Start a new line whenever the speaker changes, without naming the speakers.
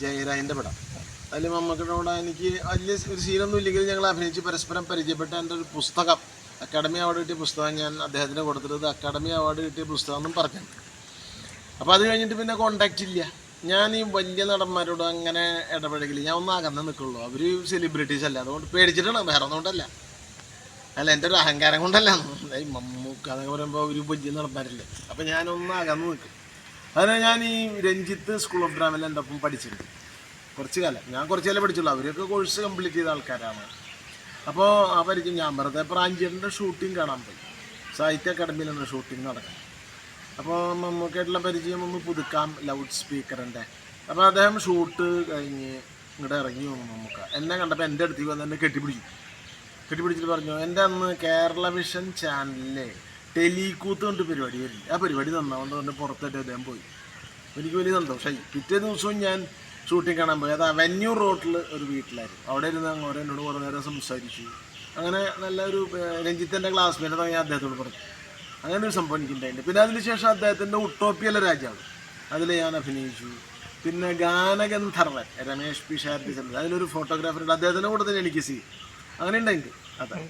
ജയരാജിൻ്റെ പടം. അതിൽ മമ്മൂക്കയുടെ എനിക്ക് വലിയ ഒരു സീനൊന്നും ഇല്ലെങ്കിലും ഞങ്ങൾ അഭിനയിച്ച് പരസ്പരം പരിചയപ്പെട്ട എൻ്റെ ഒരു പുസ്തകം, അക്കാഡമി അവാർഡ് കിട്ടിയ പുസ്തകം ഞാൻ അദ്ദേഹത്തിന് കൊടുത്തിട്ട് അക്കാഡമി അവാർഡ് കിട്ടിയ പുസ്തകം എന്നും പറഞ്ഞു. അപ്പോൾ അത് കഴിഞ്ഞിട്ട് പിന്നെ കോണ്ടാക്റ്റ് ഇല്ല. ഞാൻ ഈ വലിയ നടന്മാരോട് അങ്ങനെ ഇടപഴകില്ല, ഞാൻ ഒന്ന് അകന്ന് നിൽക്കുള്ളൂ. അവർ സെലിബ്രിറ്റീസ് അല്ല, അതുകൊണ്ട് പേടിച്ചിട്ടാണ്, വേറെ ഒന്നുകൊണ്ടല്ല. അല്ല, എൻ്റെ ഒരു അഹങ്കാരം കൊണ്ടല്ല. ഈ മമ്മൂക്ക എന്നൊക്കെ പറയുമ്പോൾ ഒരു വലിയ നടന്മാരില്ലേ, അപ്പോൾ ഞാനൊന്ന് അകന്ന് നിൽക്കും. അതിന് ഞാൻ ഈ രഞ്ജിത്ത് സ്കൂൾ ഓഫ് ഡ്രാമയിൽ എൻ്റെ ഒപ്പം പഠിച്ചിട്ടുണ്ട് കുറച്ച് കാലം. ഞാൻ കുറച്ച് കാലം പഠിച്ചുള്ളൂ, അവരൊക്കെ കോഴ്സ് കംപ്ലീറ്റ് ചെയ്ത ആൾക്കാരാണ്. അപ്പോൾ ആ പരിചയം ഞാൻ വെറുതെ പ്രാഞ്ചിയറിൻ്റെ ഷൂട്ടിങ് കാണാൻ പോയി. സാഹിത്യ അക്കാഡമിയിലാണ് ഷൂട്ടിങ് നടക്കുന്നത്. അപ്പോൾ മമ്മൂക്കായിട്ടുള്ള പരിചയം ഒന്ന് പുതുക്കാം, ലൗഡ് സ്പീക്കറിൻ്റെ. അപ്പോൾ അദ്ദേഹം ഷൂട്ട് കഴിഞ്ഞ് ഇങ്ങോട്ട് ഇറങ്ങി വന്നു. മമ്മൂക്ക എന്നെ കണ്ടപ്പോൾ എൻ്റെ അടുത്തേക്ക് വന്ന് എന്നെ കെട്ടിപ്പിടിച്ചിട്ട് പറഞ്ഞു, എൻ്റെ അന്ന് കേരള വിഷൻ ചാനലിലെ ടെലികൂത്ത് കൊണ്ട് പരിപാടി വരില്ല, ആ പരിപാടി നന്നാവുകൊണ്ട് കൊണ്ട് പുറത്തായിട്ട് അദ്ദേഹം പോയി. എനിക്ക് വലിയ സന്തോഷമായി. പിറ്റേ ദിവസവും ഞാൻ ഷൂട്ടിങ് കാണാൻ പോയി. അത് അവന്യൂ റോഡിൽ ഒരു വീട്ടിലായിരുന്നു. അവിടെ ഇരുന്ന് അങ്ങോട്ട് എന്നോട് കുറേ നേരം സംസാരിച്ചു. അങ്ങനെ നല്ലൊരു രഞ്ജിത്തിൻ്റെ ക്ലാസ്മേറ്റ് ഞാൻ അദ്ദേഹത്തോട് പറഞ്ഞു. അങ്ങനെ ഒരു സംഭവം എനിക്കുണ്ടായിട്ടുണ്ട്. പിന്നെ അതിനുശേഷം അദ്ദേഹത്തിൻ്റെ ഉട്ടോപ്പിയയിലെ രാജാവ്, അതിൽ ഞാൻ അഭിനയിച്ചു. പിന്നെ ഗാനഗന്ധർവൻ രമേഷ് പി ഷാർട്ടി, അതിലൊരു ഫോട്ടോഗ്രാഫറുണ്ട്, അദ്ദേഹത്തിൻ്റെ കൂടെ തന്നെ എനിക്ക് അങ്ങനെ ഉണ്ടായിട്ടുണ്ട്. അതാണ്.